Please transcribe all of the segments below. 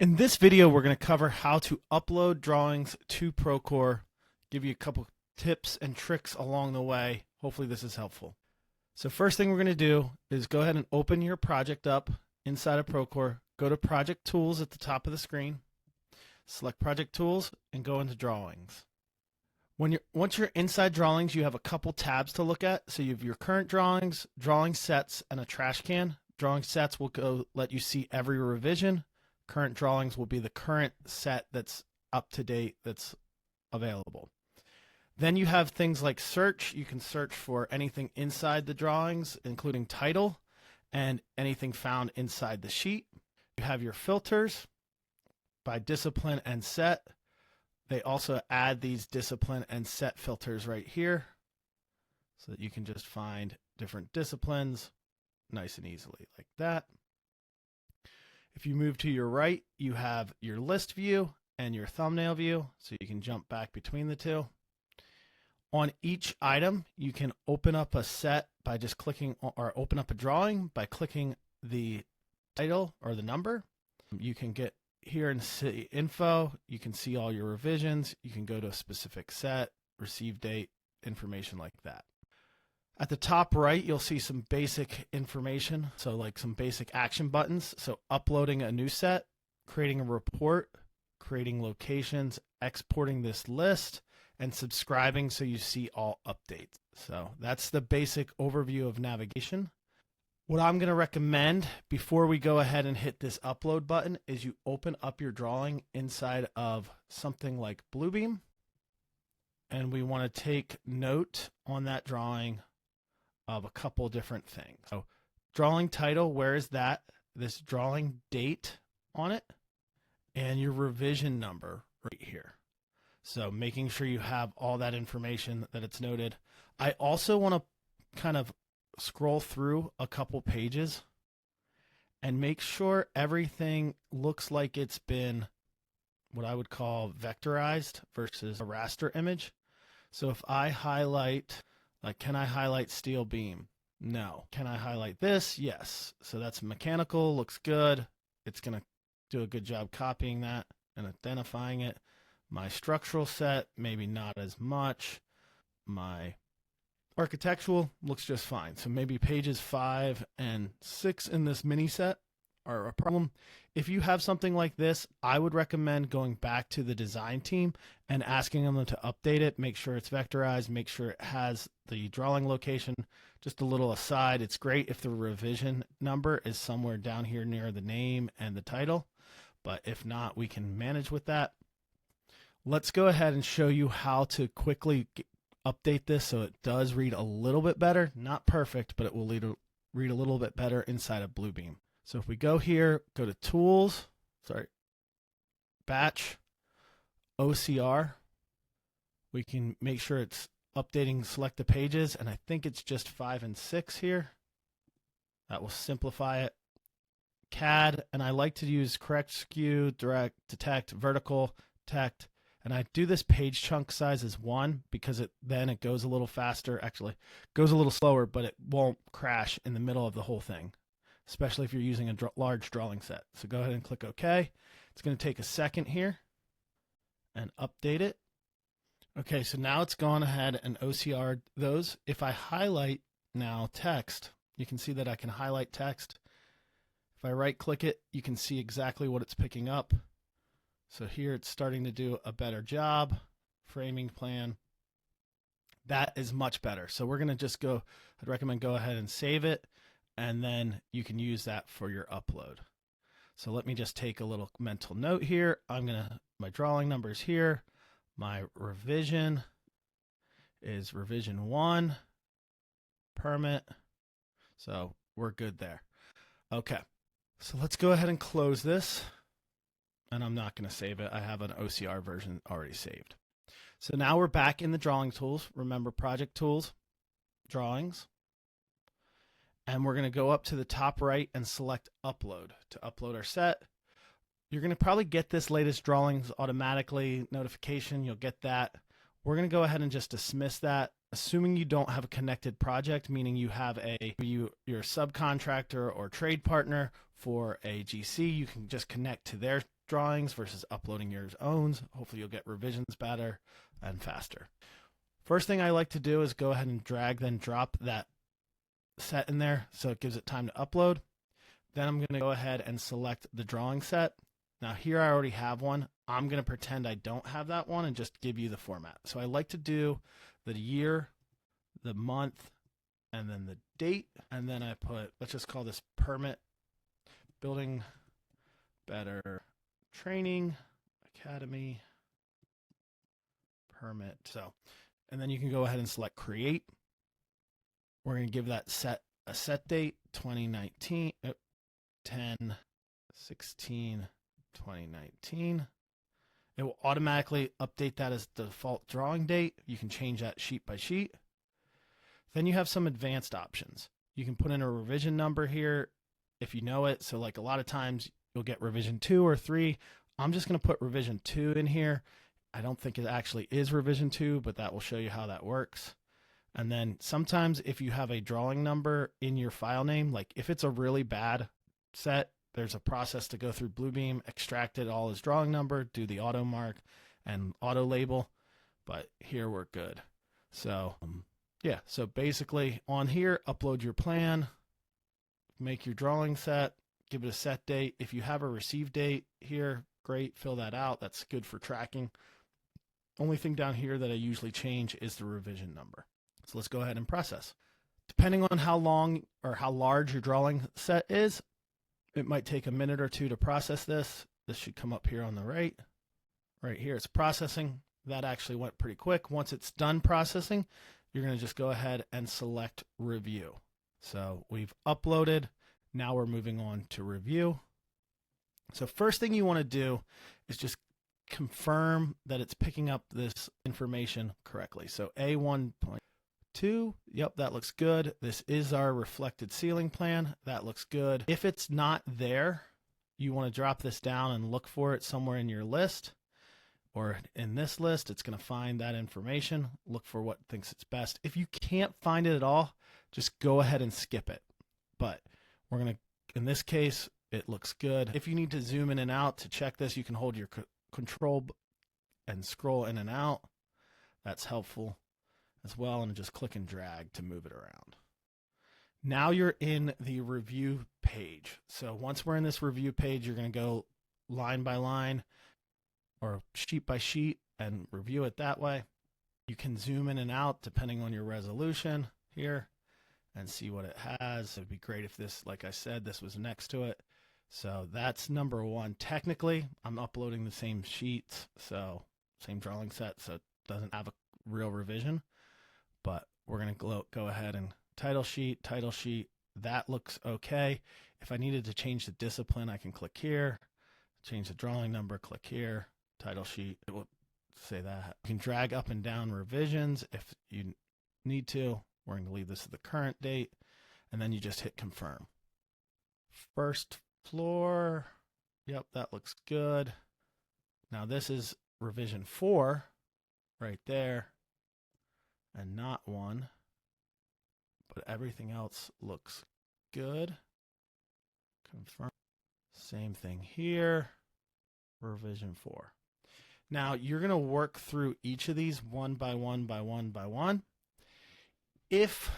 In this video, we're going to cover how to upload drawings to Procore, give you a couple tips and tricks along the way. Hopefully this is helpful. So first thing we're going to do is go ahead and open your project up inside of Procore. Go to Project Tools at the top of the screen, select Project Tools, and go into Drawings. Once you're inside Drawings, you have a couple tabs to look at. So you have your current drawings, drawing sets, and a trash can. Drawing sets will let you see every revision. Current drawings will be the current set that's up to date, that's available. Then you have things like search. You can search for anything inside the drawings, including title and anything found inside the sheet. You have your filters by discipline and set. They also add these discipline and set filters right here so that you can just find different disciplines nice and easily like that. If you move to your right, you have your list view and your thumbnail view, so you can jump back between the two. On each item, you can open up a set by just clicking, or open up a drawing by clicking the title or the number. You can get here and see info. You can see all your revisions. You can go to a specific set, receive date, information like that. At the top right, you'll see some basic information, so like some basic action buttons. So uploading a new set, creating a report, creating locations, exporting this list, and subscribing so you see all updates. So that's the basic overview of navigation. What I'm going to recommend before we go ahead and hit this upload button is you open up your drawing inside of something like Bluebeam, and we want to take note on that drawing of a couple different things. So drawing title, where is that? This drawing date on it, and your revision number right here. So making sure you have all that information, that it's noted. I also want to kind of scroll through a couple pages and make sure everything looks like it's been what I would call vectorized versus a raster image. So if I highlight, like, can I highlight steel beam? No. Can I highlight this? Yes. So that's mechanical, looks good. It's going to do a good job copying that and identifying it. My structural set, maybe not as much. My architectural looks just fine. So maybe pages 5 and 6 in this mini set are a problem. If you have something like this, I would recommend going back to the design team and asking them to update it, make sure it's vectorized, make sure it has the drawing location. Just a little aside, it's great if the revision number is somewhere down here near the name and the title, but if not, we can manage with that. Let's go ahead and show you how to quickly update this so it does read a little bit better. Not perfect, but it will read a little bit better inside of Bluebeam. So if we go here, go to Tools, Batch, OCR, we can make sure it's updating select the pages, and I think it's just 5 and 6 here. That will simplify it. CAD, and I like to use correct skew, direct, detect, vertical, detect, and I do this page chunk size as 1 because then it goes a little faster, actually goes a little slower, but it won't crash in the middle of the whole thing, especially if you're using a large drawing set. So go ahead and click OK. It's going to take a second here and update it. Okay, so now it's gone ahead and OCR'd those. If I highlight now text, you can see that I can highlight text. If I right click it, you can see exactly what it's picking up. So here it's starting to do a better job. Framing plan. That is much better. So we're going to just go, I'd recommend go ahead and save it, and then you can use that for your upload. So let me just take a little mental note here. My drawing number is here. My revision is revision 1, permit. So we're good there. Okay, so let's go ahead and close this. And I'm not going to save it. I have an OCR version already saved. So now we're back in the drawing tools. Remember, Project Tools, Drawings. And we're going to go up to the top right and select Upload to upload our set. You're going to probably get this latest drawings automatically notification. You'll get that. We're going to go ahead and just dismiss that, assuming you don't have a connected project, meaning you have you're a subcontractor or trade partner for a GC. You can just connect to their drawings versus uploading your own. Hopefully you'll get revisions better and faster. First thing I like to do is go ahead and drag, then drop that set in there so it gives it time to upload. Then I'm going to go ahead and select the drawing set. Now here I already have one. I'm going to pretend I don't have that one and just give you the format. So I like to do the year, the month, and then the date. And then I put, let's just call this permit, building better training academy permit. So, and then you can go ahead and select create. We're going to give that set a set date 2019, 10/16/2019. It will automatically update that as the default drawing date. You can change that sheet by sheet. Then you have some advanced options. You can put in a revision number here if you know it. So like a lot of times you'll get revision 2 or 3. I'm just going to put revision 2 in here. I don't think it actually is revision 2, but that will show you how that works. And then sometimes if you have a drawing number in your file name, like if it's a really bad set, there's a process to go through Bluebeam, extract it all as drawing number, do the auto mark and auto label, but here we're good. So yeah, so basically on here, upload your plan, make your drawing set, give it a set date. If you have a receive date here, great, fill that out. That's good for tracking. Only thing down here that I usually change is the revision number. So let's go ahead and process. Depending on how long or how large your drawing set is, it might take a minute or two to process this. This should come up here on the right. Right here, it's processing. That actually went pretty quick. Once it's done processing, you're going to just go ahead and select review. So we've uploaded. Now we're moving on to review. So first thing you want to do is just confirm that it's picking up this information correctly. So A1.2, yep, that looks good. This is our reflected ceiling plan. That looks good. If it's not there, you want to drop this down and look for it somewhere in your list or in this list. It's going to find that information. Look for what thinks it's best. If you can't find it at all, just go ahead and skip it. But we're going to, in this case, it looks good. If you need to zoom in and out to check this, you can hold your control and scroll in and out. That's helpful as well, and just click and drag to move it around. Now you're in the review page. So once we're in this review page, you're going to go line by line or sheet by sheet and review it that way. You can zoom in and out depending on your resolution here and see what it has. It would be great if this, like I said, this was next to it. So that's number one. Technically, I'm uploading the same sheets, so same drawing set, so it doesn't have a real revision. But we're going to go ahead and title sheet. That looks okay. If I needed to change the discipline, I can click here, change the drawing number, click here, title sheet. It will say that. You can drag up and down revisions if you need to. We're going to leave this at the current date, and then you just hit confirm. First floor, yep, that looks good. Now this is revision 4 right there and not 1, but everything else looks good. Confirm. Same thing here, revision 4. Now you're going to work through each of these one by one by one by one. If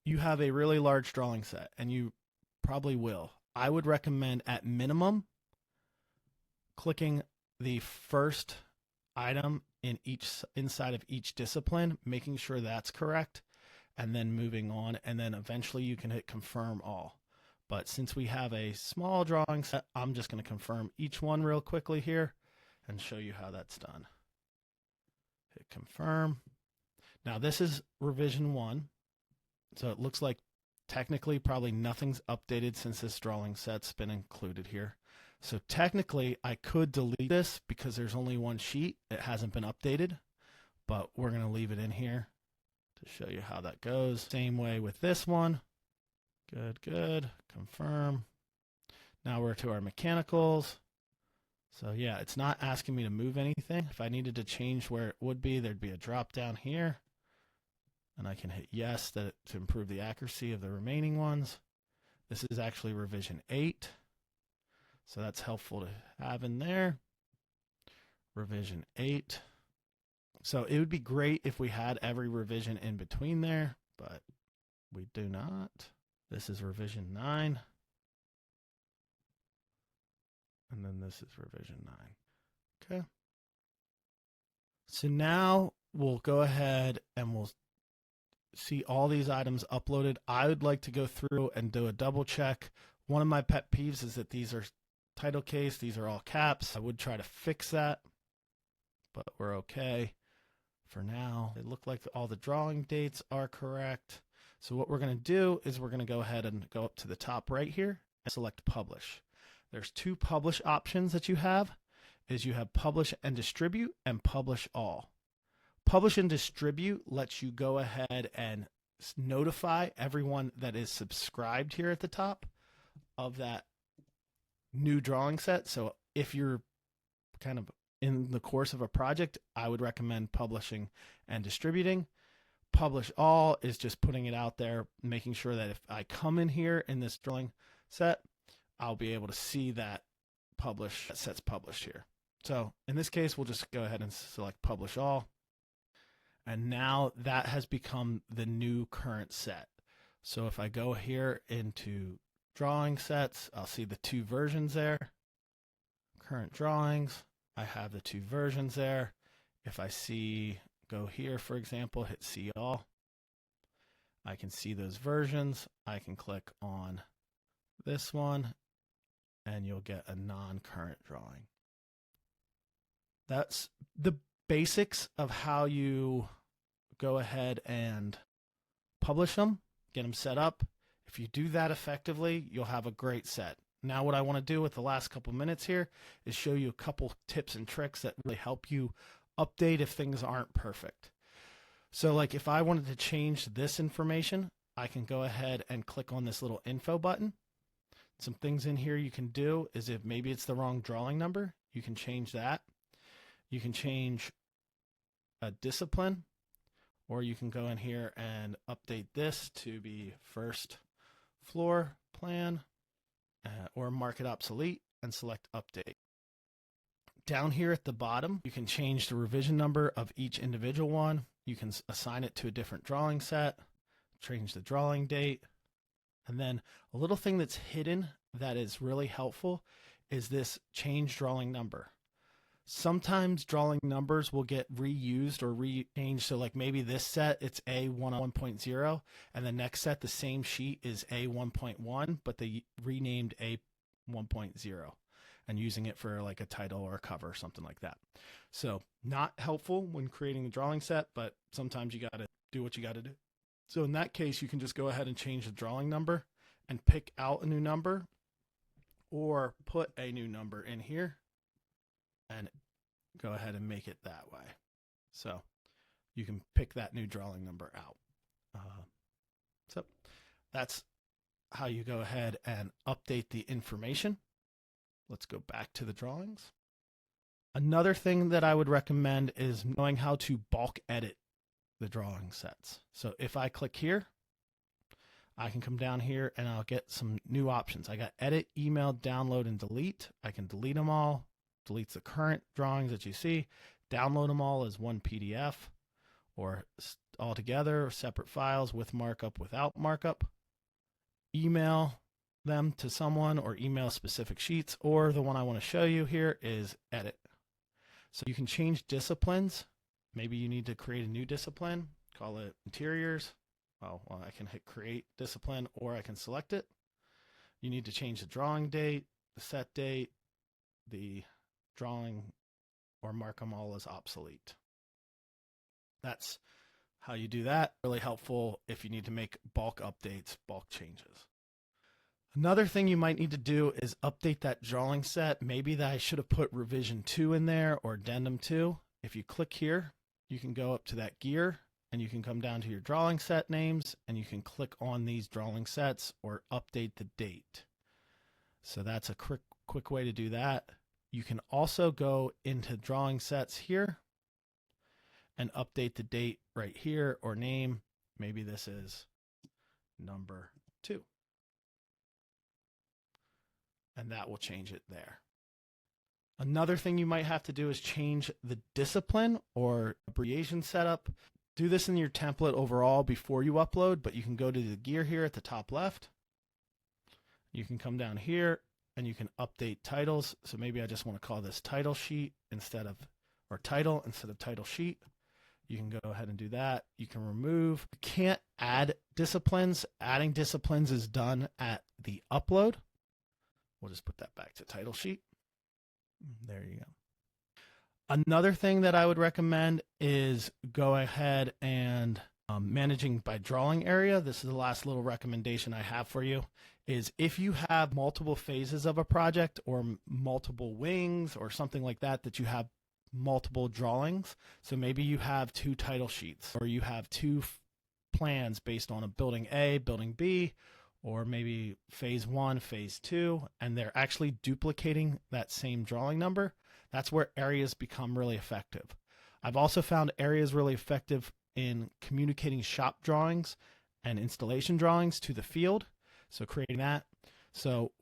you have a really large drawing set, and you probably will, I would recommend at minimum clicking the first item in inside of each discipline, making sure that's correct, and then moving on, and then eventually you can hit confirm all. But since we have a small drawing set, I'm just going to confirm each one real quickly here and show you how that's done. Hit confirm. Now this is revision 1, so it looks like technically probably nothing's updated since this drawing set's been included here. So technically I could delete this because there's only one sheet. It hasn't been updated, but we're going to leave it in here to show you how that goes. Same way with this one. Good. Confirm. Now we're to our mechanicals. So yeah, it's not asking me to move anything. If I needed to change where it would be, there'd be a drop down here. And I can hit yes to improve the accuracy of the remaining ones. This is actually revision 8. So that's helpful to have in there. Revision 8. So it would be great if we had every revision in between there, but we do not. This is revision 9. And then this is revision 9. Okay. So now we'll go ahead and we'll see all these items uploaded. I would like to go through and do a double check. One of my pet peeves is that these are title case. These are all caps. I would try to fix that, but we're okay for now. It looked like all the drawing dates are correct. So what we're going to do is we're going to go ahead and go up to the top right here and select publish. There's two publish options that you have. You have publish and distribute and publish all. Publish and distribute lets you go ahead and notify everyone that is subscribed here at the top of that new drawing set. So if you're kind of in the course of a project, I would recommend publishing and distributing. Publish all is just putting it out there, making sure that if I come in here in this drawing set, I'll be able to see that set's published here. So in this case, we'll just go ahead and select publish all. And now that has become the new current set. So if I go here into drawing sets, I'll see the two versions there. Current drawings, I have the two versions there. If I go here, for example, hit see all, I can see those versions. I can click on this one and you'll get a non-current drawing. That's the basics of how you go ahead and publish them, get them set up. If you do that effectively, you'll have a great set. Now what I want to do with the last couple minutes here is show you a couple tips and tricks that really help you update if things aren't perfect. So like if I wanted to change this information, I can go ahead and click on this little info button. Some things in here you can do is if maybe it's the wrong drawing number, you can change that. You can change a discipline, or you can go in here and update this to be first floor plan, or mark it obsolete and select update. Down here at the bottom, you can change the revision number of each individual one. You can assign it to a different drawing set, change the drawing date. And then a little thing that's hidden that is really helpful is this change drawing number. Sometimes drawing numbers will get reused or changed. So like maybe this set, it's A1.0, and the next set, the same sheet is A1.1, but they renamed A1.0 and using it for like a title or a cover or something like that. So not helpful when creating the drawing set, but sometimes you got to do what you got to do. So in that case, you can just go ahead and change the drawing number and pick out a new number or put a new number in here and go ahead and make it that way. So you can pick that new drawing number out. So that's how you go ahead and update the information. Let's go back to the drawings. Another thing that I would recommend is knowing how to bulk edit the drawing sets. So if I click here, I can come down here and I'll get some new options. I got edit, email, download, and delete. I can delete them all. Deletes the current drawings that you see. Download them all as one PDF or all together, separate files with markup, without markup. Email them to someone or email specific sheets, or the one I want to show you here is edit. So you can change disciplines. Maybe you need to create a new discipline, call it interiors. Well, I can hit create discipline or I can select it. You need to change the drawing date, the set date, the drawing, or mark them all as obsolete. That's how you do that. Really helpful if you need to make bulk updates, bulk changes. Another thing you might need to do is update that drawing set. Maybe that I should have put revision 2 in there or addendum 2. If you click here, you can go up to that gear and you can come down to your drawing set names and you can click on these drawing sets or update the date. So that's a quick way to do that. You can also go into drawing sets here and update the date right here or name. Maybe this is number 2. and that will change it there. Another thing you might have to do is change the discipline or abbreviation setup. Do this in your template overall before you upload, but you can go to the gear here at the top left. You can come down here and you can update titles. So maybe I just want to call this title sheet or title instead of title sheet. You can go ahead and do that. You can remove. You can't add disciplines. Adding disciplines is done at the upload. We'll just put that back to title sheet. There you go. Another thing that I would recommend is go ahead and managing by drawing area. This is the last little recommendation I have for you, is if you have multiple phases of a project or multiple wings or something like that, that you have multiple drawings. So maybe you have 2 title sheets, or you have 2 plans based on a building A, building B, or maybe phase 1, phase 2, and they're actually duplicating that same drawing number. That's where areas become really effective. I've also found areas really effective in communicating shop drawings and installation drawings to the field. So creating that. So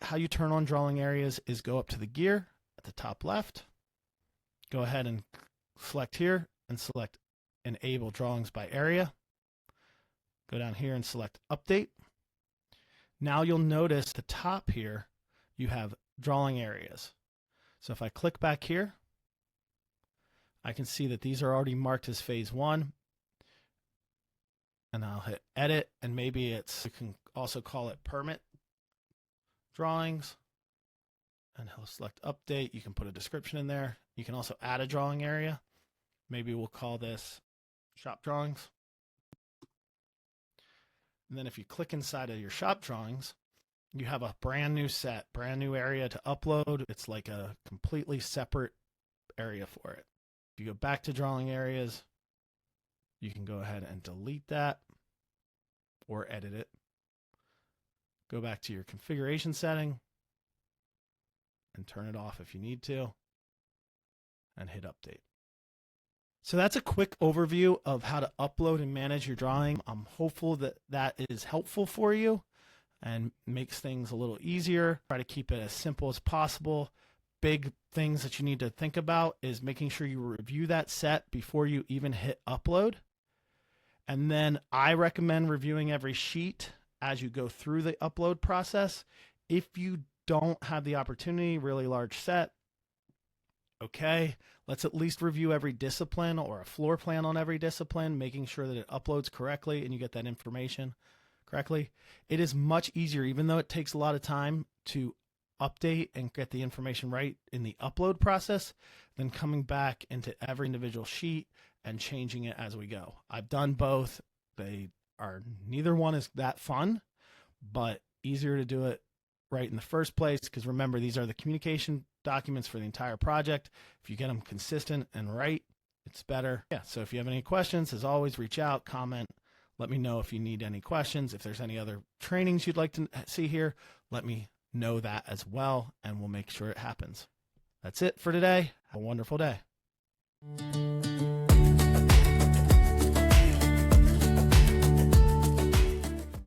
how you turn on drawing areas is go up to the gear at the top left, go ahead and select here and select enable drawings by area. Go down here and select update. Now you'll notice the top here, you have drawing areas. So if I click back here, I can see that these are already marked as phase 1. And I'll hit edit, and maybe you can also call it permit drawings. And he'll select update. You can put a description in there. You can also add a drawing area. Maybe we'll call this shop drawings. And then if you click inside of your shop drawings, you have a brand new set, brand new area to upload. It's like a completely separate area for it. If you go back to drawing areas, you can go ahead and delete that or edit it. Go back to your configuration setting and turn it off if you need to, and hit update. So that's a quick overview of how to upload and manage your drawing. I'm hopeful that that is helpful for you and makes things a little easier. Try to keep it as simple as possible. Big things that you need to think about is making sure you review that set before you even hit upload. And then I recommend reviewing every sheet as you go through the upload process. If you don't have the opportunity, really large set, okay, let's at least review every discipline or a floor plan on every discipline, making sure that it uploads correctly and you get that information correctly. It is much easier, even though it takes a lot of time to update and get the information right in the upload process, than coming back into every individual sheet and changing it as we go. I've done both. Neither one is that fun, but easier to do it right in the first place, because remember, these are the communication documents for the entire project. If you get them consistent and right, it's better. Yeah, so if you have any questions, as always, reach out, comment, let me know if you need any questions. If there's any other trainings you'd like to see here, let me know that as well, and we'll make sure it happens. That's it for today. Have a wonderful day.